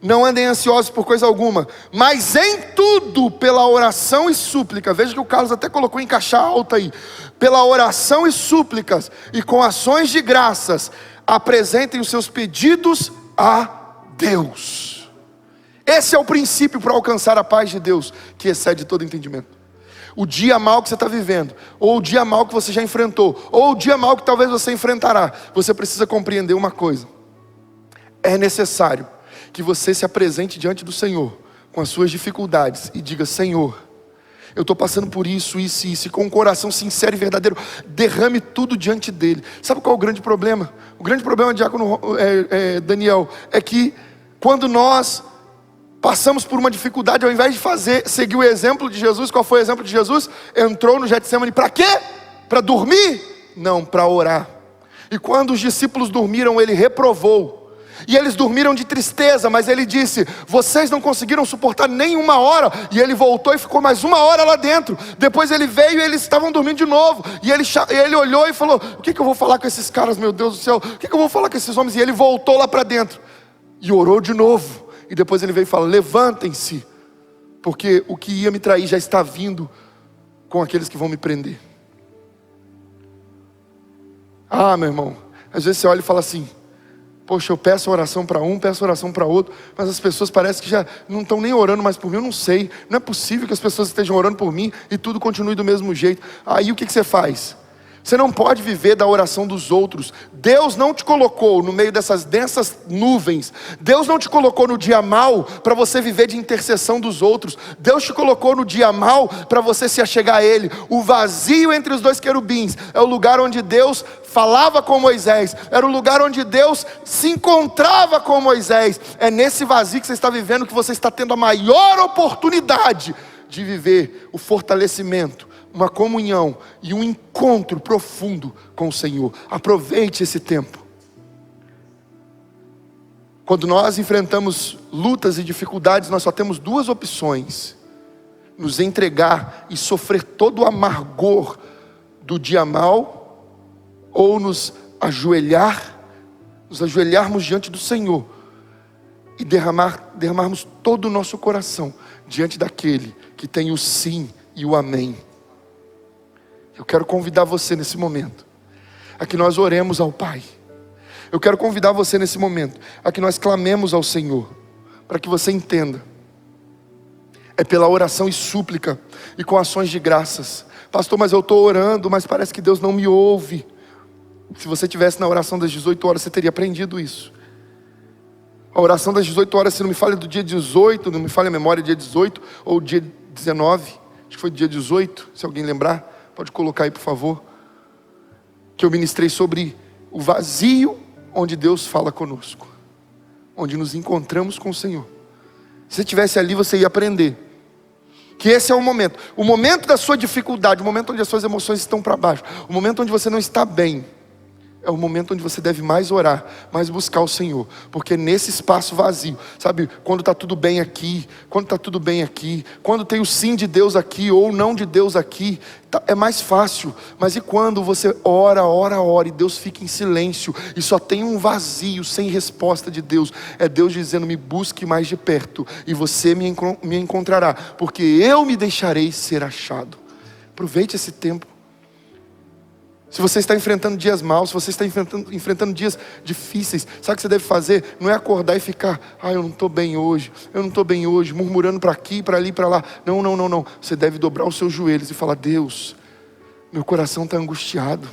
não andem ansiosos por coisa alguma, mas em tudo, pela oração e súplica. Veja que o Carlos até colocou em caixa alta aí. Pela oração e súplicas, e com ações de graças, apresentem os seus pedidos a Deus. Esse é o princípio para alcançar a paz de Deus, que excede todo entendimento. O dia mau que você está vivendo, ou o dia mau que você já enfrentou, ou o dia mau que talvez você enfrentará, você precisa compreender uma coisa: é necessário que você se apresente diante do Senhor com as suas dificuldades e diga: Senhor, eu estou passando por isso, isso e isso, e com um coração sincero e verdadeiro, derrame tudo diante dele. Sabe qual é o grande problema? O grande problema, diácono Daniel, é que quando nós passamos por uma dificuldade, ao invés de seguir o exemplo de Jesus, qual foi o exemplo de Jesus? Entrou no Getsemane para quê? Para dormir? Não, para orar. E quando os discípulos dormiram, ele reprovou. E eles dormiram de tristeza, mas ele disse: vocês não conseguiram suportar nem 1 hora. E ele voltou e ficou mais 1 hora lá dentro. Depois ele veio e eles estavam dormindo de novo. E ele olhou e falou: o que eu vou falar com esses caras, meu Deus do céu? O que eu vou falar com esses homens? E ele voltou lá para dentro e orou de novo. E depois ele veio e falou: levantem-se, porque o que ia me trair já está vindo com aqueles que vão me prender. Ah, meu irmão, às vezes você olha e fala assim: poxa, eu peço oração para um, peço oração para outro, mas as pessoas parecem que já não estão nem orando mais por mim. Eu não sei, não é possível que as pessoas estejam orando por mim e tudo continue do mesmo jeito. Aí o que você faz? Você não pode viver da oração dos outros. Deus não te colocou no meio dessas densas nuvens. Deus não te colocou no dia mau para você viver de intercessão dos outros. Deus te colocou no dia mau para você se achegar a Ele. O vazio entre os 2 querubins é o lugar onde Deus falava com Moisés. Era o lugar onde Deus se encontrava com Moisés. É nesse vazio que você está vivendo que você está tendo a maior oportunidade de viver o fortalecimento, uma comunhão e um encontro profundo com o Senhor. Aproveite esse tempo. Quando nós enfrentamos lutas e dificuldades, nós só temos 2 opções: nos entregar e sofrer todo o amargor do dia mau, ou nos ajoelharmos diante do Senhor e derramarmos todo o nosso coração diante daquele que tem o sim e o amém. Eu quero convidar você nesse momento a que nós oremos ao Pai. Eu quero convidar você nesse momento a que nós clamemos ao Senhor, para que você entenda. É pela oração e súplica e com ações de graças. Pastor, mas eu estou orando, mas parece que Deus não me ouve. Se você estivesse na oração das 18 horas, você teria aprendido isso. A oração das 18 horas, se não me falha, do dia 18, não me falha a memória, dia 18 ou dia 19, acho que foi dia 18, se alguém lembrar. Pode colocar aí, por favor. Que eu ministrei sobre o vazio onde Deus fala conosco, onde nos encontramos com o Senhor. Se você estivesse ali, você ia aprender que esse é o momento da sua dificuldade, o momento onde as suas emoções estão para baixo, o momento onde você não está bem. É o momento onde você deve mais orar, mais buscar o Senhor. Porque nesse espaço vazio, sabe, quando está tudo bem aqui, quando tem o sim de Deus aqui, ou não de Deus aqui, é mais fácil. Mas e quando você ora, e Deus fica em silêncio, e só tem um vazio, sem resposta de Deus? É Deus dizendo: me busque mais de perto, e você me encontrará, porque eu me deixarei ser achado. Aproveite esse tempo. Se você está enfrentando dias maus, se você está enfrentando dias difíceis, sabe o que você deve fazer? Não é acordar e ficar: eu não estou bem hoje, murmurando para aqui, para ali, para lá. Não. Você deve dobrar os seus joelhos e falar: Deus, meu coração está angustiado,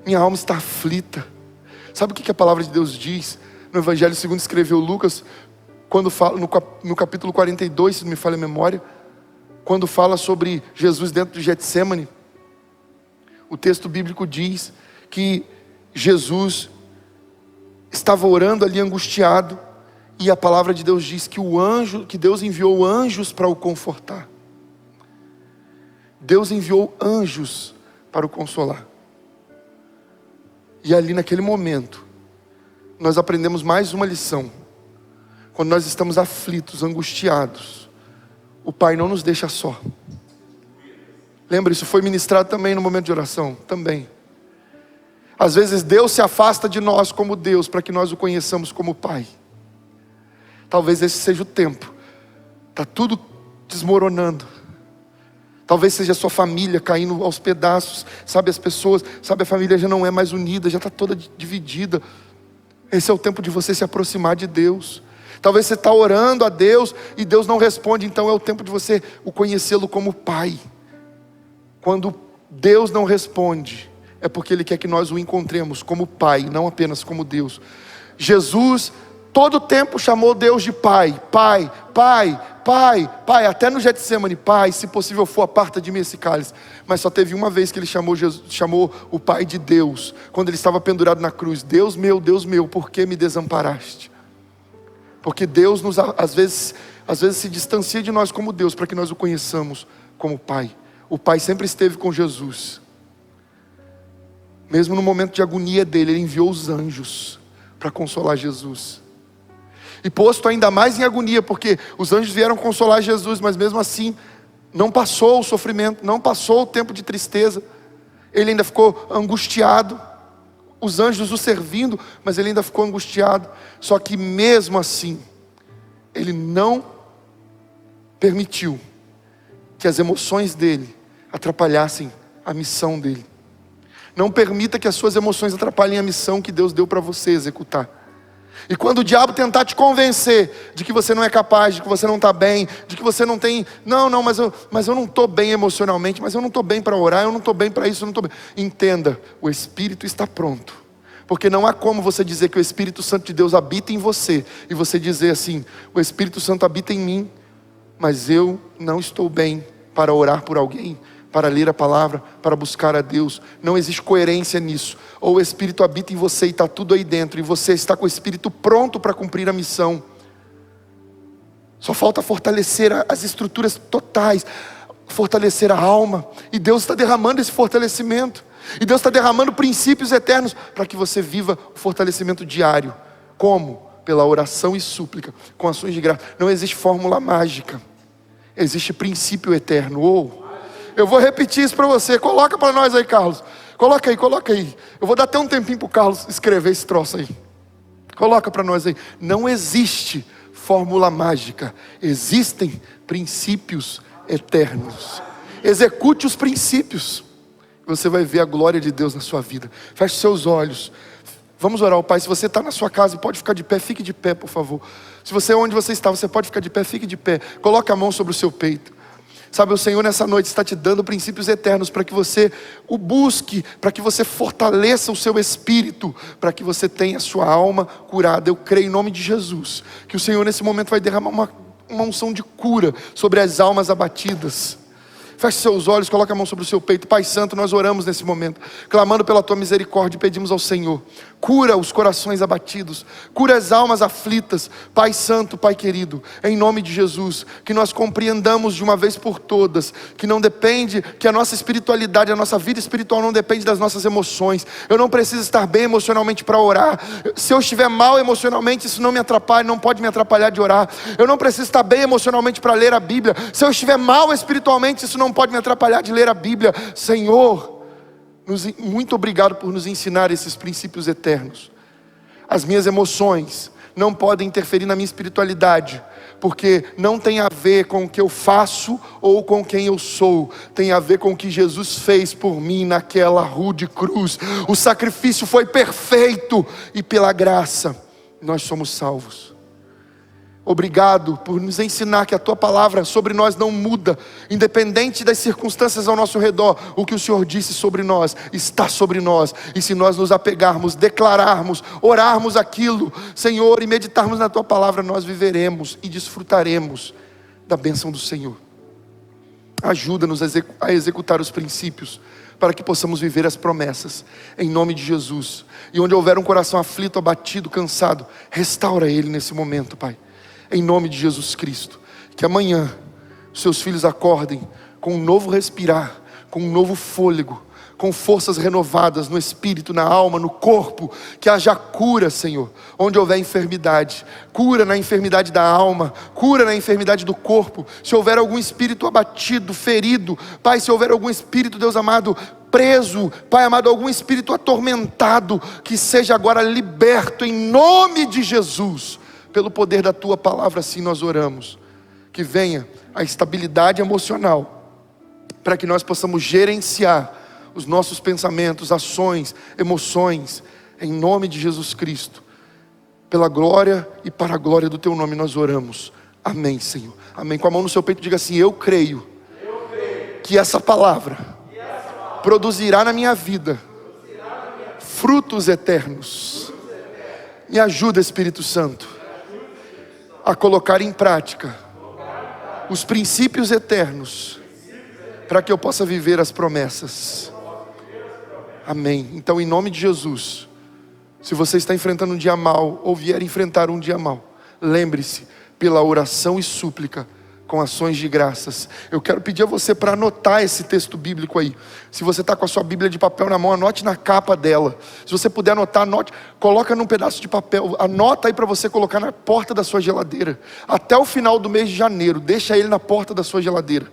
minha alma está aflita. Sabe o que a palavra de Deus diz? No Evangelho segundo escreveu Lucas, quando fala, no capítulo 42, se não me falha a memória, quando fala sobre Jesus dentro de Getsêmani. O texto bíblico diz que Jesus estava orando ali angustiado, e a palavra de Deus diz que Deus enviou anjos para o confortar. Deus enviou anjos para o consolar. E ali naquele momento, nós aprendemos mais uma lição. Quando nós estamos aflitos, angustiados, o Pai não nos deixa só. Lembra, isso foi ministrado também no momento de oração, também. Às vezes Deus se afasta de nós como Deus, para que nós o conheçamos como Pai. Talvez esse seja o tempo. Está tudo desmoronando. Talvez seja a sua família caindo aos pedaços. Sabe, as pessoas, a família já não é mais unida, já está toda dividida. Esse é o tempo de você se aproximar de Deus. Talvez você está orando a Deus e Deus não responde, então é o tempo de você o conhecê-lo como Pai. Quando Deus não responde, é porque Ele quer que nós o encontremos como Pai, não apenas como Deus. Jesus, todo o tempo chamou Deus de Pai, Pai, Pai, Pai, Pai, até no Getsêmani: Pai, se possível for, aparta de mim esse cálice. Mas só teve uma vez que Ele chamou o Pai de Deus, quando Ele estava pendurado na cruz: Deus meu, por que me desamparaste? Porque Deus às vezes se distancia de nós como Deus, para que nós o conheçamos como Pai. O Pai sempre esteve com Jesus. Mesmo no momento de agonia dele, ele enviou os anjos para consolar Jesus. E posto ainda mais em agonia, porque os anjos vieram consolar Jesus, mas mesmo assim, não passou o sofrimento, não passou o tempo de tristeza. Ele ainda ficou angustiado, os anjos o servindo, mas ele ainda ficou angustiado. Só que mesmo assim, ele não permitiu que as emoções dele atrapalhassem a missão dele. Não permita que as suas emoções atrapalhem a missão que Deus deu para você executar. E quando o diabo tentar te convencer de que você não é capaz, de que você não está bem, de que você não tem, mas eu não estou bem emocionalmente, mas eu não estou bem para orar, eu não estou bem para isso, eu não estou bem. Entenda, o Espírito está pronto. Porque não há como você dizer que o Espírito Santo de Deus habita em você, e você dizer assim, o Espírito Santo habita em mim, mas eu não estou bem para orar por alguém, para ler a palavra, para buscar a Deus. Não existe coerência nisso. Ou o Espírito habita em você e está tudo aí dentro, e você está com o Espírito pronto para cumprir a missão. Só falta fortalecer as estruturas totais, fortalecer a alma, e Deus está derramando esse fortalecimento, e Deus está derramando princípios eternos, para que você viva o fortalecimento diário. Como? Pela oração e súplica, com ações de graça. Não existe fórmula mágica, existe princípio eterno. Eu vou repetir isso para você. Coloca para nós aí, Carlos. Coloca aí. Eu vou dar até um tempinho para o Carlos escrever esse troço aí. Coloca para nós aí. Não existe fórmula mágica. Existem princípios eternos. Execute os princípios. Você vai ver a glória de Deus na sua vida. Feche seus olhos. Vamos orar ao Pai. Se você está na sua casa e pode ficar de pé, fique de pé, por favor. Se você é onde você está, você pode ficar de pé, fique de pé. Coloque a mão sobre o seu peito. Sabe, o Senhor nessa noite está te dando princípios eternos para que você o busque, para que você fortaleça o seu espírito, para que você tenha a sua alma curada. Eu creio em nome de Jesus, que o Senhor nesse momento vai derramar uma unção de cura sobre as almas abatidas. Feche seus olhos, coloque a mão sobre o seu peito. Pai Santo, nós oramos nesse momento, clamando pela Tua misericórdia, e pedimos ao Senhor, cura os corações abatidos, cura as almas aflitas. Pai Santo, Pai querido, em nome de Jesus, que nós compreendamos de uma vez por todas, que não depende, que a nossa espiritualidade, a nossa vida espiritual não depende das nossas emoções. Eu não preciso estar bem emocionalmente para orar. Se eu estiver mal emocionalmente, isso não me atrapalha, não pode me atrapalhar de orar. Eu não preciso estar bem emocionalmente para ler a Bíblia. Se eu estiver mal espiritualmente, isso não pode me atrapalhar de ler a Bíblia. Senhor, muito obrigado por nos ensinar esses princípios eternos. As minhas emoções não podem interferir na minha espiritualidade, porque não tem a ver com o que eu faço ou com quem eu sou, tem a ver com o que Jesus fez por mim naquela rude cruz. O sacrifício foi perfeito, e pela graça nós somos salvos. Obrigado por nos ensinar que a Tua palavra sobre nós não muda, independente das circunstâncias ao nosso redor. O que o Senhor disse sobre nós está sobre nós, e se nós nos apegarmos, declararmos, orarmos aquilo, Senhor, e meditarmos na Tua palavra, nós viveremos e desfrutaremos da bênção do Senhor. Ajuda-nos a executar os princípios, para que possamos viver as promessas, em nome de Jesus. E onde houver um coração aflito, abatido, cansado, restaura ele nesse momento, Pai, em nome de Jesus Cristo. Que amanhã os seus filhos acordem com um novo respirar, com um novo fôlego, com forças renovadas no espírito, na alma, no corpo. Que haja cura, Senhor, onde houver enfermidade. Cura na enfermidade da alma, cura na enfermidade do corpo. Se houver algum espírito abatido, ferido, Pai, se houver algum espírito, Deus amado, preso, Pai amado, algum espírito atormentado, que seja agora liberto em nome de Jesus. Pelo poder da Tua palavra, assim nós oramos. Que venha a estabilidade emocional, para que nós possamos gerenciar os nossos pensamentos, ações, emoções, em nome de Jesus Cristo. Pela glória e para a glória do Teu nome nós oramos. Amém, Senhor. Amém. Com a mão no seu peito, diga assim: eu creio que essa palavra produzirá na minha vida frutos eternos. Me ajuda, Espírito Santo, a colocar em prática os princípios eternos, para que eu possa viver as promessas. Amém. Então, em nome de Jesus, se você está enfrentando um dia mau, ou vier enfrentar um dia mau, lembre-se, pela oração e súplica, com ações de graças. Eu quero pedir a você para anotar esse texto bíblico aí. Se você está com a sua Bíblia de papel na mão, anote na capa dela. Se você puder anotar, anote, coloca num pedaço de papel, anota aí para você colocar na porta da sua geladeira. Até o final do mês de janeiro, deixa ele na porta da sua geladeira.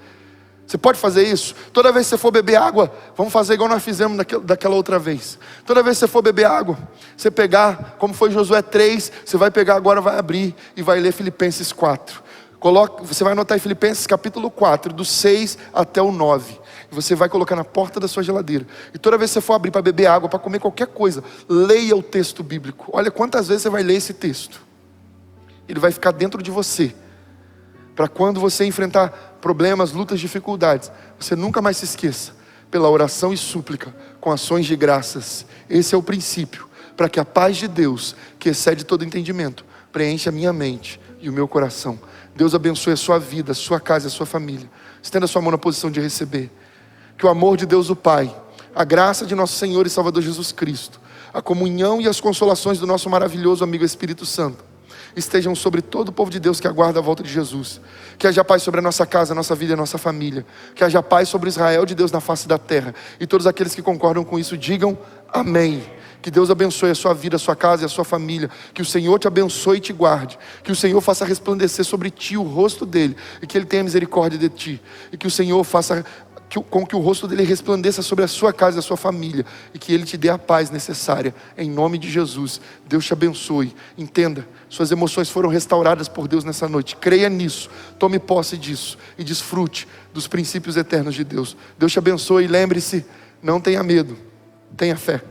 Você pode fazer isso? Toda vez que você for beber água, vamos fazer igual nós fizemos daquela outra vez. Toda vez que você for beber água, você pegar, como foi Josué 3, você vai pegar agora, vai abrir e vai ler Filipenses 4. Você vai anotar em Filipenses capítulo 4, do 6 até o 9. E você vai colocar na porta da sua geladeira. E toda vez que você for abrir para beber água, para comer qualquer coisa, leia o texto bíblico. Olha quantas vezes você vai ler esse texto. Ele vai ficar dentro de você. Para quando você enfrentar problemas, lutas, dificuldades, você nunca mais se esqueça, pela oração e súplica, com ações de graças. Esse é o princípio, para que a paz de Deus, que excede todo entendimento, preencha a minha mente e o meu coração. Deus abençoe a sua vida, a sua casa e a sua família. Estenda a sua mão na posição de receber. Que o amor de Deus o Pai, a graça de nosso Senhor e Salvador Jesus Cristo, a comunhão e as consolações do nosso maravilhoso amigo Espírito Santo, estejam sobre todo o povo de Deus que aguarda a volta de Jesus. Que haja paz sobre a nossa casa, a nossa vida e a nossa família. Que haja paz sobre Israel de Deus na face da terra. E todos aqueles que concordam com isso digam amém. Que Deus abençoe a sua vida, a sua casa e a sua família. Que o Senhor te abençoe e te guarde. Que o Senhor faça resplandecer sobre ti o rosto dele, e que ele tenha misericórdia de ti. E que o Senhor faça com que o rosto dele resplandeça sobre a sua casa e a sua família, e que ele te dê a paz necessária, em nome de Jesus. Deus te abençoe. Entenda, suas emoções foram restauradas por Deus nessa noite. Creia nisso, tome posse disso e desfrute dos princípios eternos de Deus. Deus te abençoe e lembre-se, não tenha medo, tenha fé.